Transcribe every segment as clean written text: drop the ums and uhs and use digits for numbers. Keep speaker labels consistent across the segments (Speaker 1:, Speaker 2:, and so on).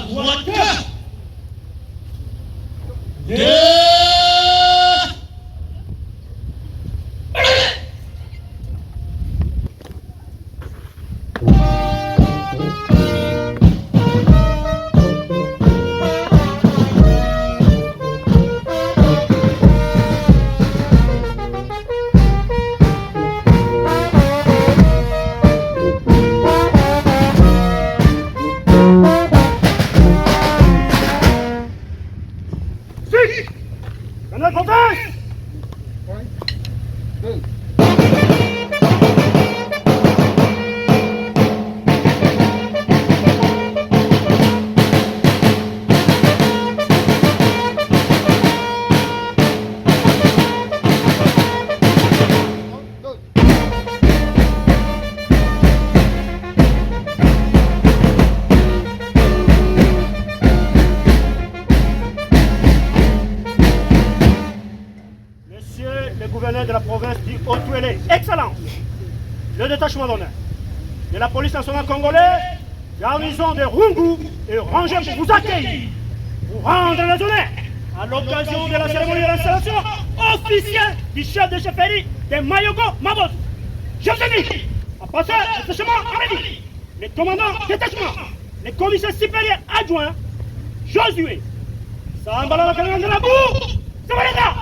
Speaker 1: droite de...
Speaker 2: De la province du Haut-Touélé, Excellence, le détachement d'honneur de la police nationale congolaise, garnison de Rungu et rangé pour vous accueillir, vous rendre les honneurs à l'occasion de la cérémonie de l'installation officielle du chef de chefferie de Mayogo Mabos. Je vous invite à passer le détachement en revue, les commandants détachement, les commissaires supérieurs adjoints, Josué, Sambala de la boue, ça va les gars.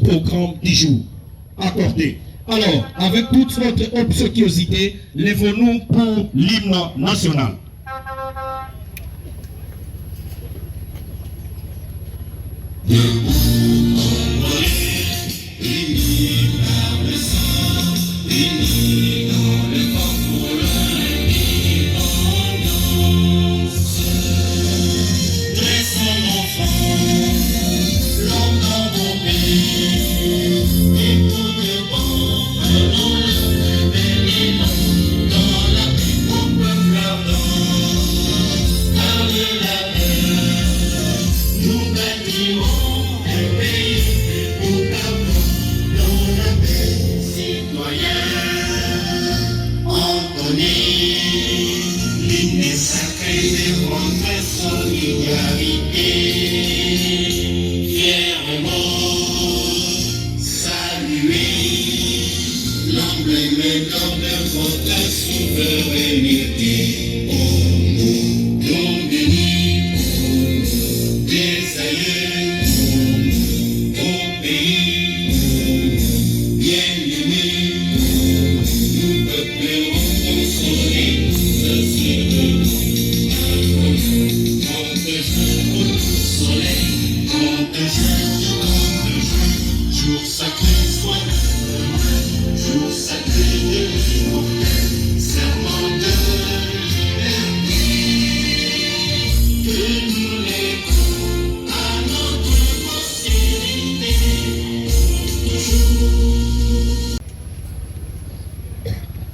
Speaker 3: Programme du jour accordé. Alors, avec toute votre obséquiosité, lèvons-nous pour l'hymne national.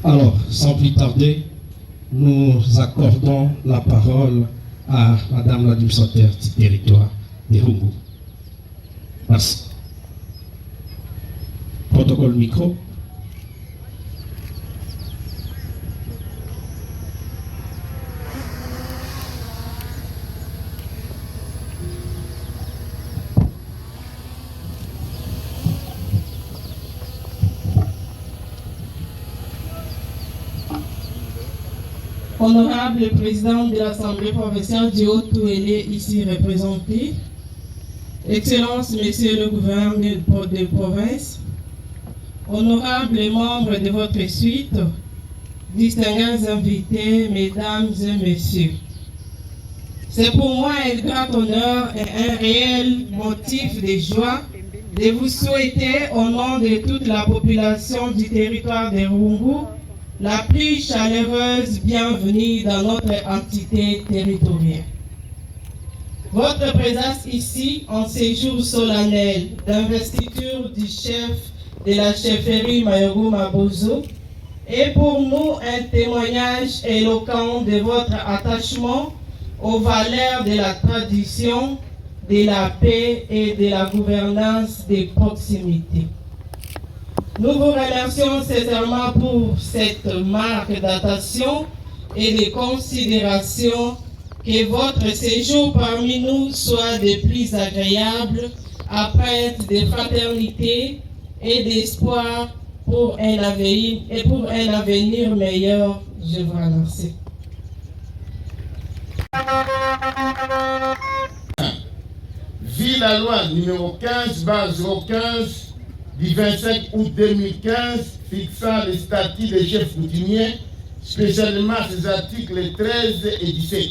Speaker 3: Alors, sans plus tarder, nous accordons la parole à Madame l'administrateur du territoire de Rungu. Merci. Protocole micro.
Speaker 4: Honorable président de l'Assemblée provinciale du Haut-Touélé ici représenté, Excellences, Messieurs le gouverneur de province, honorables membres de votre suite, distingués invités, Mesdames et Messieurs, C'est pour moi un grand honneur et un réel motif de joie de vous souhaiter au nom de toute la population du territoire de Rungu la plus chaleureuse bienvenue dans notre entité territoriale. Votre présence ici en ces jours solennels d'investiture du chef de la chefferie Mayogo Mabozo est pour nous un témoignage éloquent de votre attachement aux valeurs de la tradition, de la paix et de la gouvernance de proximité. Nous vous remercions sincèrement pour cette marque d'attention et de considération. Que votre séjour parmi nous soit de plus agréable, empreinte de fraternité et d'espoir pour un avenir meilleur. Je vous remercie.
Speaker 1: Vu la loi numéro 15/015 du 25 août 2015 fixant les statuts des chefs coutumiers, spécialement ses articles 13 et 17.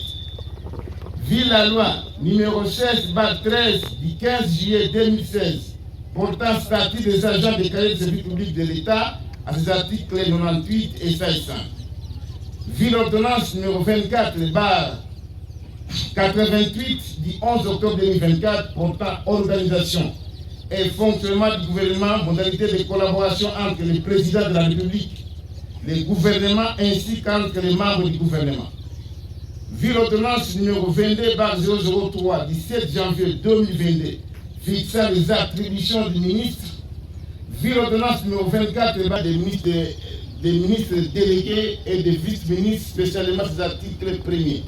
Speaker 1: Vu la loi numéro 16/13 du 15 juillet 2016 portant statut des agents déclarés de service public de l'État à ses articles 98 et 500. Vu l'ordonnance numéro 24/88 du 11 octobre 2024 portant organisation et fonctionnement du gouvernement, modalité de collaboration entre le président de la République, le gouvernement ainsi qu'entre les membres du gouvernement. Vu l'ordonnance numéro 22/003 du 7 janvier 2022 fixant les attributions du ministre, vu l'ordonnance numéro 24 des ministres délégués et des vice-ministres, spécialement ses articles 1er,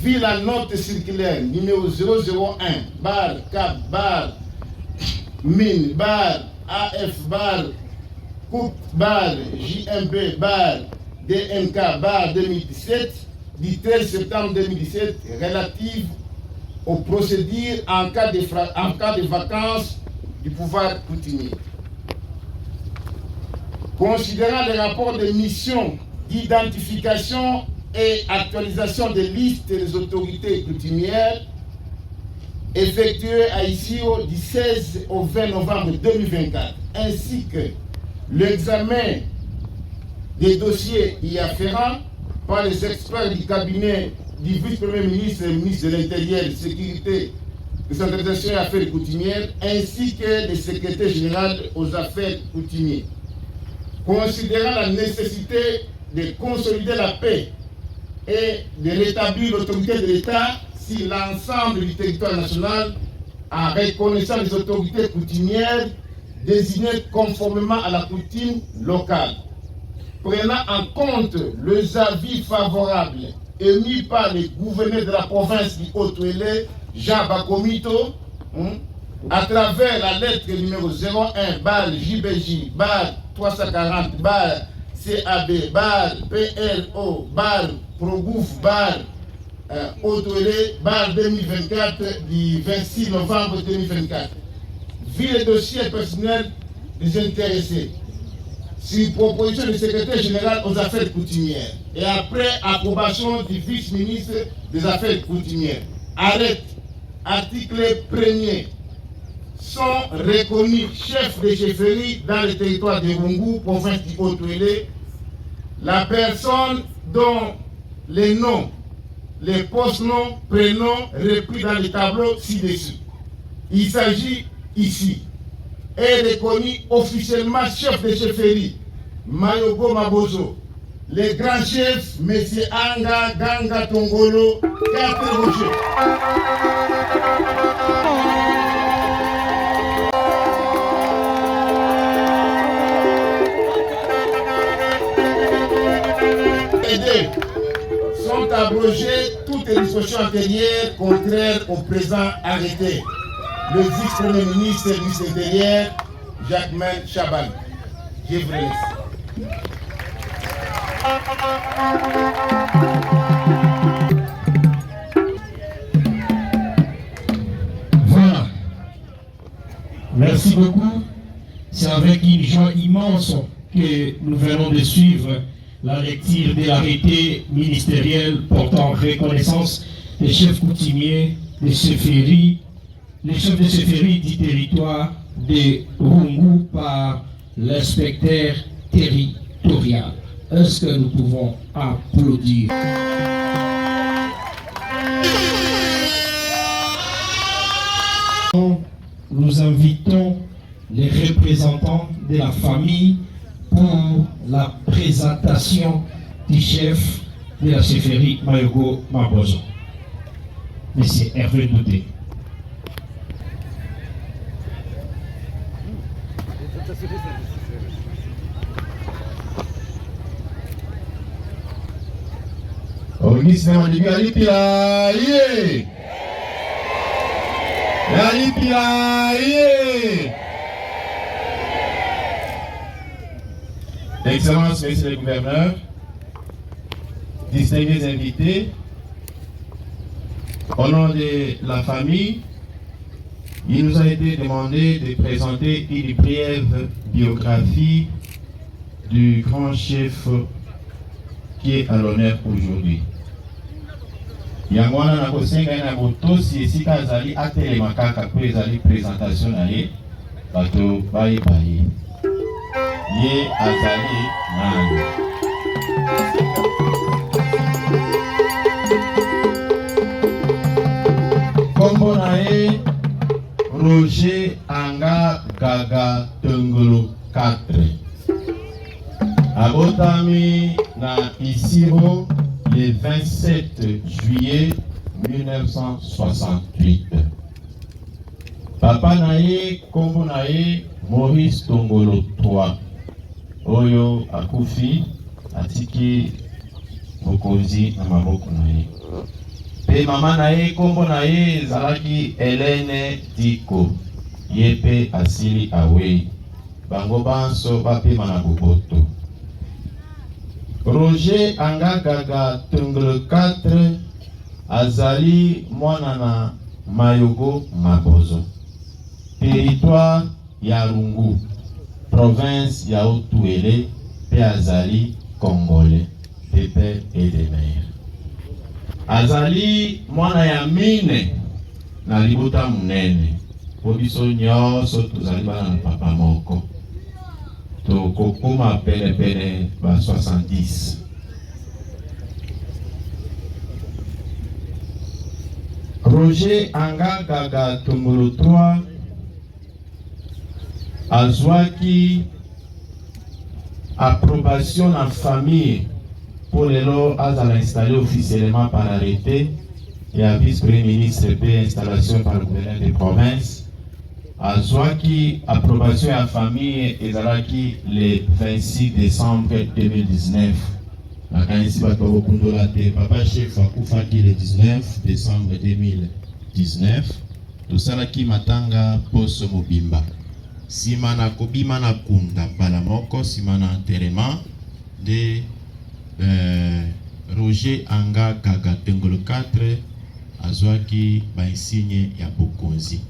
Speaker 1: vu la note circulaire numéro 001-CAP/MIN/AF/COUP/JMP/DNK/2017 du 13 septembre 2017 relative aux procédures en cas de vacances du pouvoir coutumier. Considérant les rapports de mission d'identification et actualisation des listes des autorités coutumières effectuées à ICIO du 16 au 20 novembre 2024, ainsi que l'examen des dossiers y afférents par les experts du cabinet du vice-premier ministre et ministre de l'Intérieur, de Sécurité, de Centralisation et Affaires coutumières, ainsi que le secrétaire général aux affaires coutumières. Considérant la nécessité de consolider la paix et de rétablir l'autorité de l'État sur l'ensemble du territoire national en reconnaissant les autorités coutumières désignées conformément à la coutume locale. Prenant en compte les avis favorables émis par le gouverneur de la province du Haut-Ouélé, Jean Bakomito, à travers la lettre numéro 01-JBJ/340/CAB/PRO/Haut-Ouélé/2024 du 26 novembre 2024. Vu les dossiers personnels des intéressés, sur proposition du secrétaire général aux affaires coutumières et après approbation du vice-ministre des affaires coutumières, arrête, article 1er, sont reconnus chefs de chefferie dans le territoire de Rungu, province du Haut-Ouélé, la personne dont les noms, les post-noms, prénoms repris dans le tableau ci-dessus. Il s'agit ici est reconnu officiellement chef de chefferie Mayogo Mabozo, le grand chef M. Anga Ganga Tongolo 4 Rocher. Sont abrogées toutes les dispositions antérieures contraires au présent arrêté. Le vice-premier ministre du ministre de l'Intérieur, Jacquemain Chaban. Je vous remercie.
Speaker 3: Voilà. Merci beaucoup. C'est avec une joie immense que nous venons de suivre la lecture de l'arrêté ministériel portant reconnaissance les chefs coutumiers de Seferi, les chefs de Seferi du territoire de Rungu par l'inspecteur territorial. Est-ce que nous pouvons applaudir? Nous invitons les représentants de la famille pour la présentation du chef de la Seferi Mayogo Mabozo, Monsieur Hervé Douté.
Speaker 1: Excellences, Messieurs les gouverneurs, distingués invités, au nom de la famille, il nous a été demandé de présenter une brève biographie du grand chef qui est à l'honneur aujourd'hui. Yangwana na kosenga na botosi esika azali atelema kaka po ezali présentation na ye bato bayeba ye. Ye azali nani? Kombo na ye Roger Anga Gaga Tengolo 4. Abotami na Isiro le 27 juillet 1968. Papa na ye kombo na ye Maurice Tongolo 3. Oyo akufi atiki bokonzi na maboko na ye. Pe mama na ye kombo na ye zalaki Helene Diko. Ye pe asili awe. Bango banso bapema na boboto. Roger Anga Gaga Tengolo 4 azali mwana na Mayogo Mabozo, territoire ya Rungu, province ya Otuele, pe azali Congolais de père et de mère. Azali mwana ya mine na libota munene, po biso nyonso tozali bana na papa moko. Tokokoma pene ba 70. Roger Anga Gaga Tengolo 3 azwaki approbation en famille pour lelo azala installé officiellement par arrêté et à vice-premier ministre pe installation par le gouverneur de province. Azwaki approbation en famille ezalaki le 26 décembre 2019. La kanisi bato bokundola te papa chef akufaki le 19 décembre 2019. Tosalaki matanga poso mobimba. Sima na kobima na kunda bala moko sima na enterrement de Roger Anga Gaga Tengolo 4 azwaki ba insigne ya bokonzi.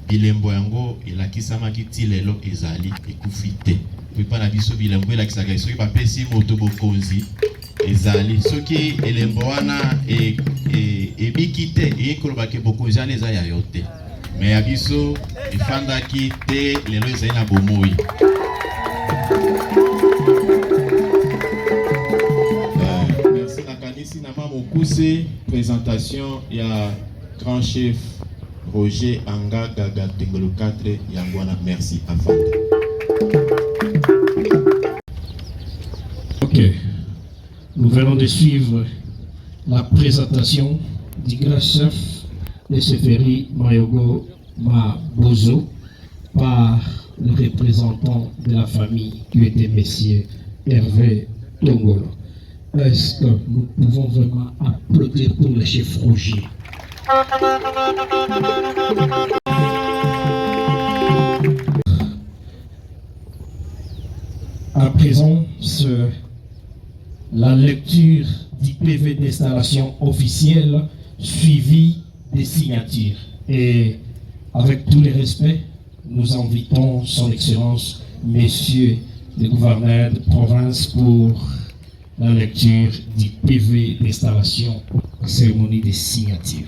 Speaker 1: Bilembo yango elakisamaki ti lelo ezali ekufi te. Pepa na biso bilembo elakisaka soki bapesi moto bokonzi ezali soki elembo wana ebiki te ekolobaki bokonzi wana eza ya yo te, me ya biso efandaki te lelo ezali na bomoi. Merci nakanisi na mama mokuse présentation ya grand chef Roger Anga Gaga Tengolo 4 Yangwana. Merci Afanda.
Speaker 3: Ok, nous venons de suivre la présentation du grand chef de Seferi Mayogo Mabozo par le représentant de la famille qui était Monsieur Hervé Tongolo. Est-ce que nous pouvons vraiment applaudir pour le chef Roger? À présent, la lecture du PV d'installation officielle suivie des signatures. Et avec tous les respects, nous invitons son Excellence, Messieurs les gouverneurs de province pour la lecture du PV d'installation cérémonie de signature.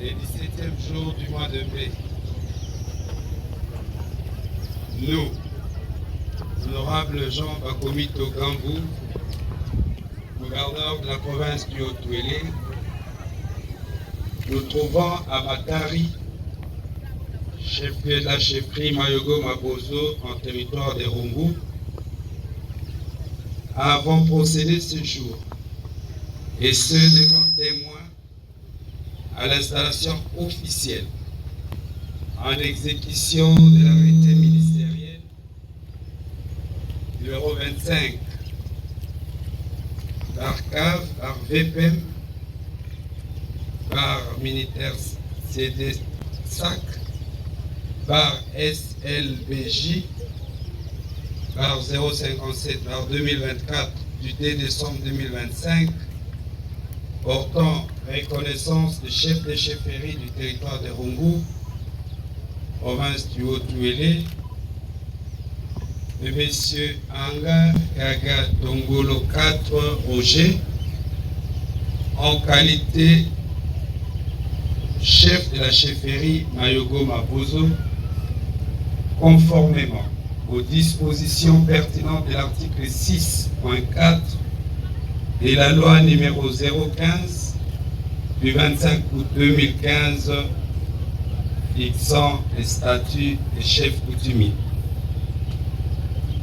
Speaker 5: Le 17e jour du mois de mai, nous, honorable Jean Bakomito Gambou, gouverneur de la province du Haut-Touélé, nous trouvons à Matari, chef-lieu de la chefferie Mayogo Mabozo en territoire des Rungu, avons procédé ce jour, et ce devant témoins, à l'installation officielle en exécution de l'arrêté ministériel numéro 25 par CAV, par VPM, par Ministère CDSAC, par SLBJ, par 057 par 2024 du 2 décembre 2025, portant reconnaissance de chef de chefferie du territoire de Rungu, province du Haut-Touélé, de M. Anga Gaga Tongolo 4 Roger, en qualité chef de la chefferie Mayogo Mabozo, conformément aux dispositions pertinentes de l'article 6.4 de la loi numéro 015 du 25 août 2015 fixant les statuts des chefs coutumiers.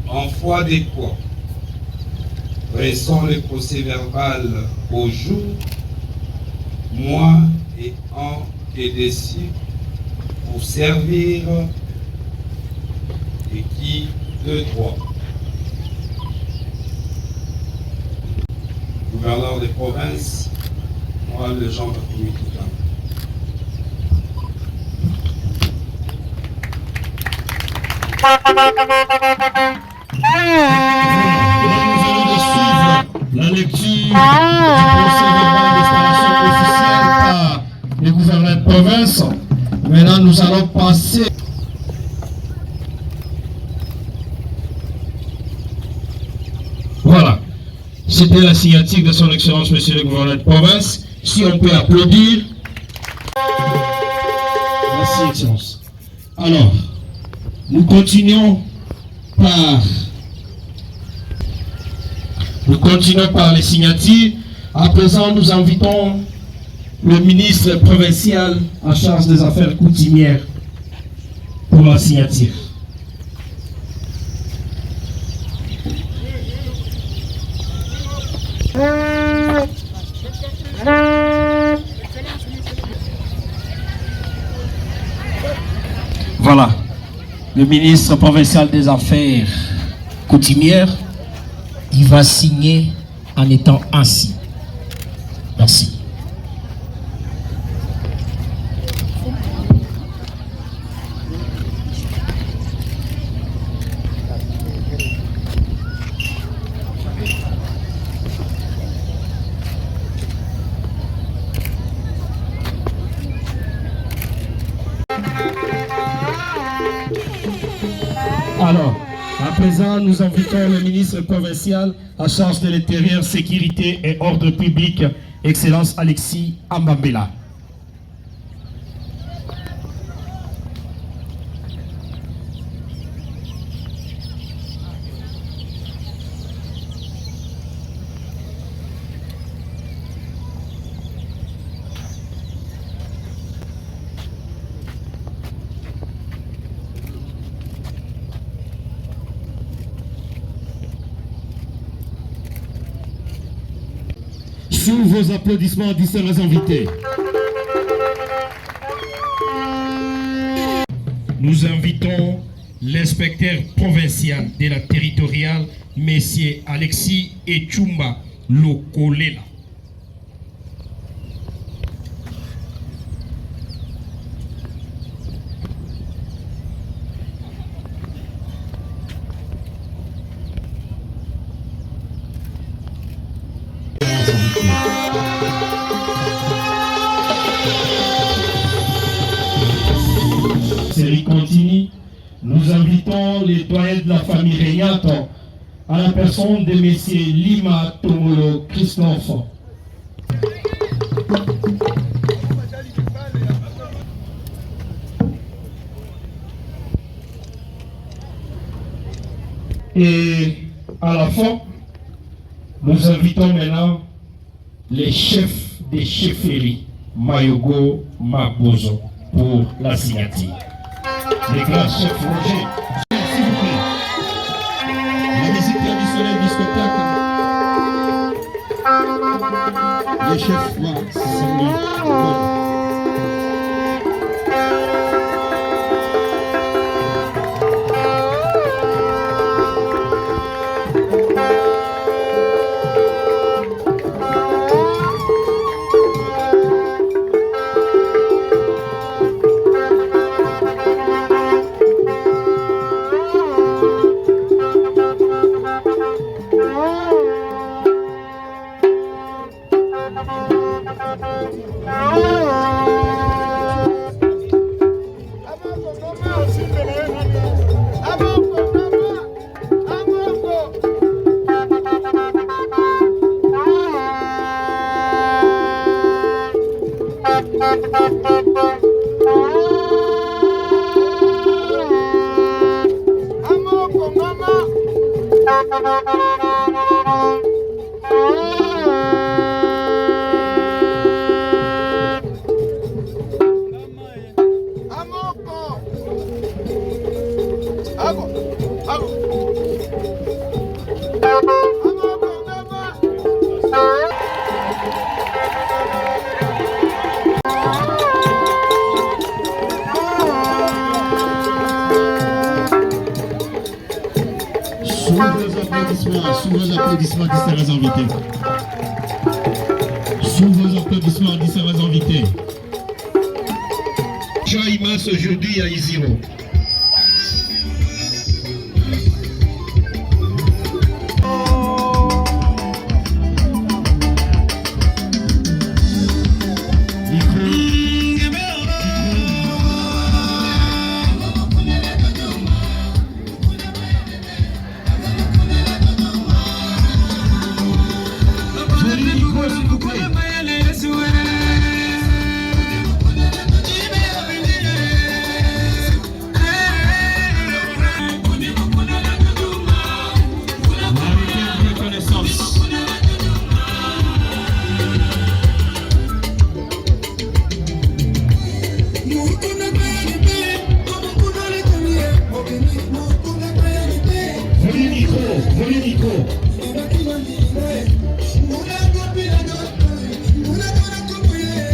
Speaker 5: En foi des quoi, dressons le procès verbal au jour, moi et en et dessus, pour servir et qui de droit. Gouverneur des provinces, honorable Jean Bakomito Gambou.
Speaker 3: La lecture du procès verbal d'installation officielle par le gouverneur de province. Maintenant, nous allons passer. Voilà. C'était la signature de son Excellence, Monsieur le gouverneur de province. Si on peut applaudir. Merci, Excellence. Alors, nous continuons par les signatures. À présent, nous invitons le ministre provincial en charge des affaires coutumières pour la signature. Voilà, le ministre provincial des affaires coutumières, il va signer en étant assis. Merci. Alors, à présent, nous invitons le ministre provincial en charge de l'intérieur, sécurité et ordre public, Excellence Alexis Ambambela. Sous vos applaudissements, distingués invités. nous invitons l'inspecteur provincial de la territoriale, M. Alexis Echumba Lokolela. Série continue. Nous invitons les doyens de la famille régnante à la personne de M. Lima Tomolo Christophe. Et à la fin, nous invitons maintenant les chefs des chefferies Mayogo Mabozo pour la signature. Les grands chefs Roger, s'il vous plaît. La musique traditionnelle du spectacle. Les chefs, voilà, c'est lui.
Speaker 6: Sous vos applaudissements, distingués invités. Sous vos applaudissements, distingués invités. Chaïmas aujourd'hui à Isiro.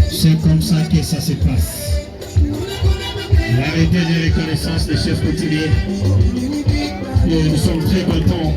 Speaker 6: C'est comme ça que ça se passe. L'arrêté de reconnaissance des chefs coutumiers. Et nous sommes très contents.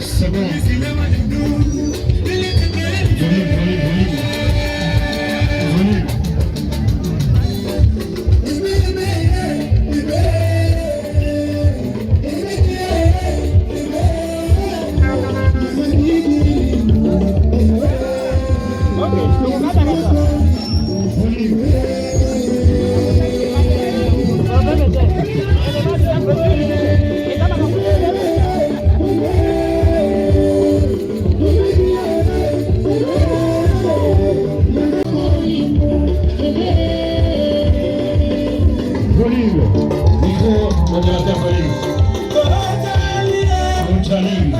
Speaker 6: C'est bon. volume. Micro, modérateur volume. Moutchalim.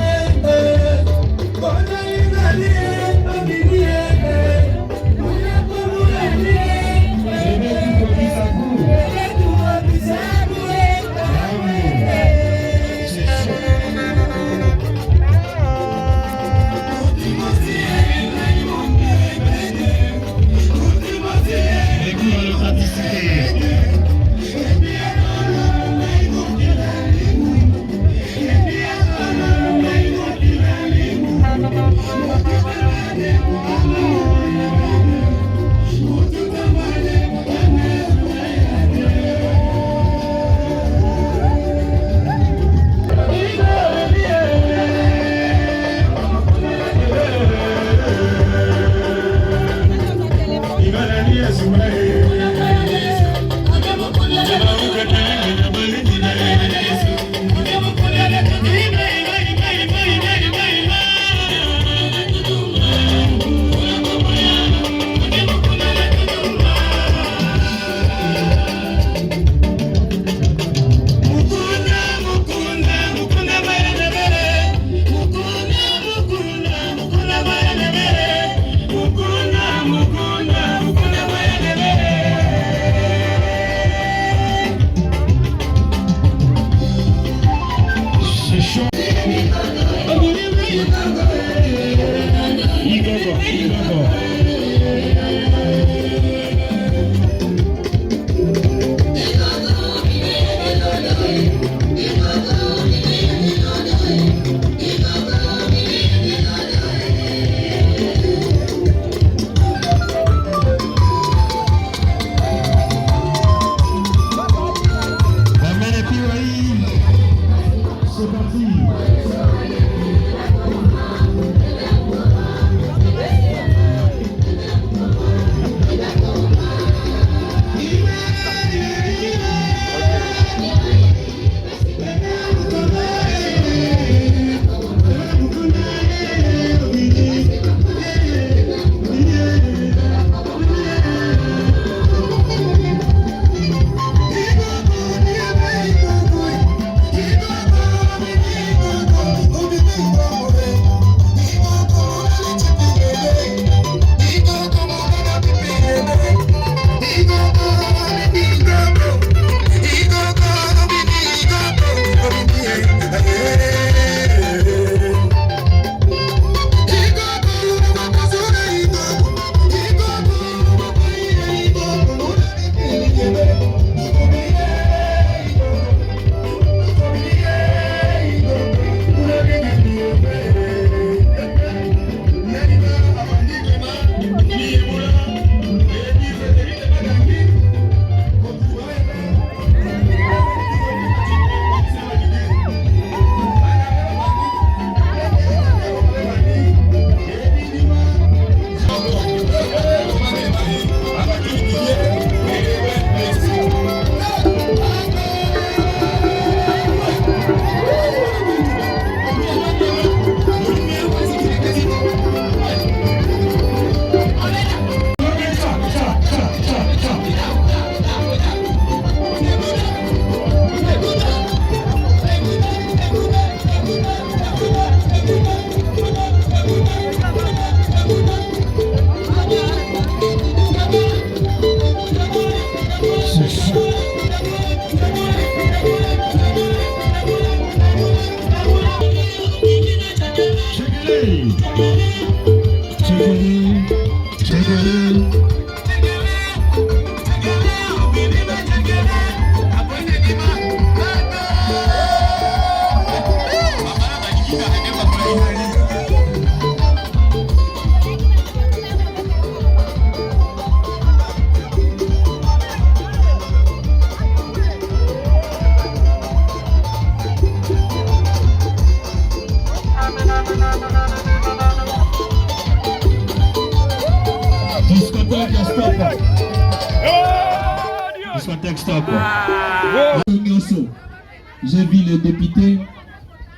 Speaker 3: J'ai vu les députés,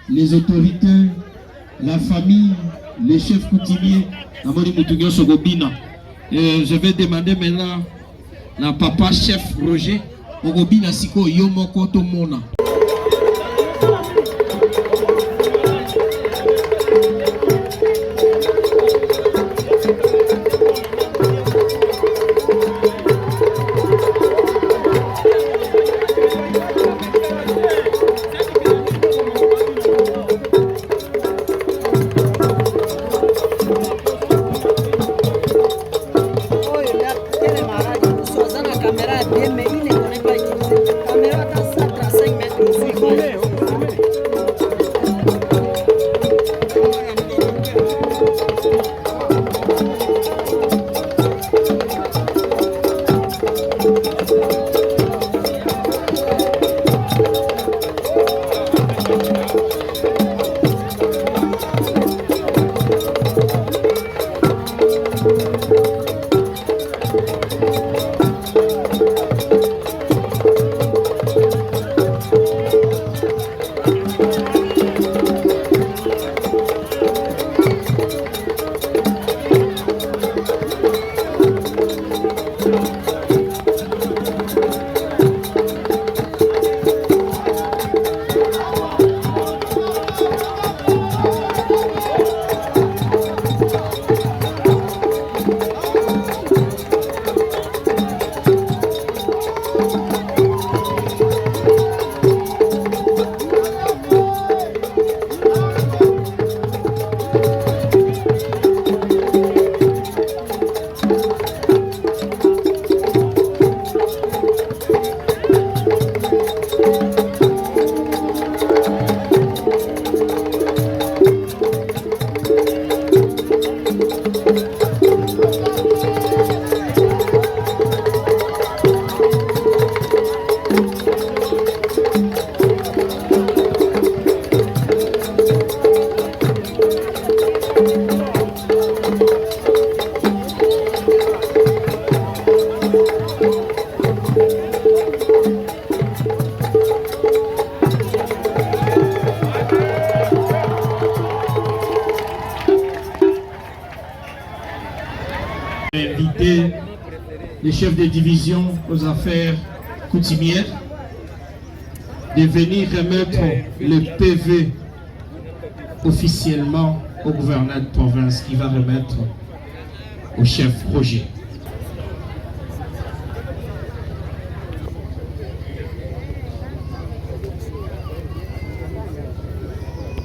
Speaker 3: les autorités, la famille, les chefs coutumiers. Je vais demander maintenant à papa chef Roger okobina siko yo moko to mona.
Speaker 6: Inviter les chefs de division aux affaires coutumières de venir remettre le PV officiellement au gouverneur de province qui va remettre au chef projet.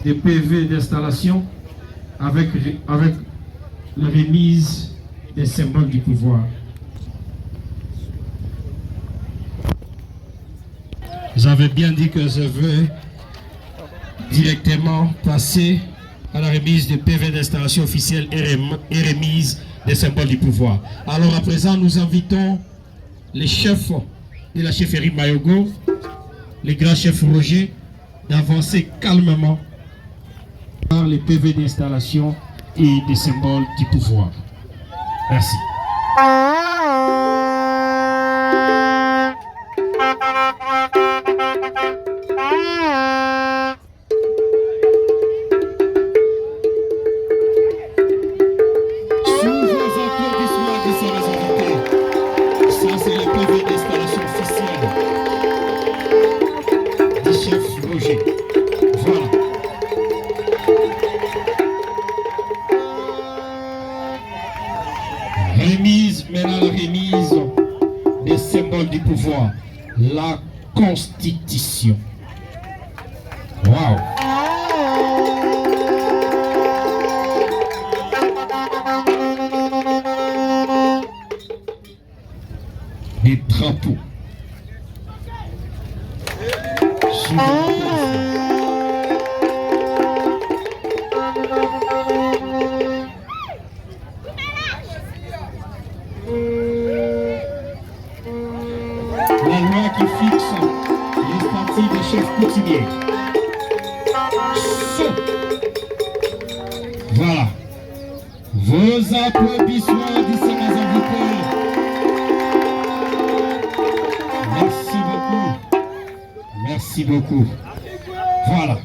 Speaker 6: Des PV d'installation avec la remise des symboles du pouvoir. J'avais bien dit que je veux directement passer à la remise des PV d'installation officielle et remise des symboles du pouvoir. Alors à présent, nous invitons les chefs de la chefferie Mayogo, les grands chefs Roger, d'avancer calmement par les PV d'installation et des symboles du pouvoir. Merci. Remise, maintenant la remise des symboles du pouvoir, la Constitution. Wow! Les drapeaux. La loi qui fixe les statuts des chefs coutumiers. Voilà. Vos applaudissements du Sénat invités. Merci beaucoup. Merci beaucoup. Voilà.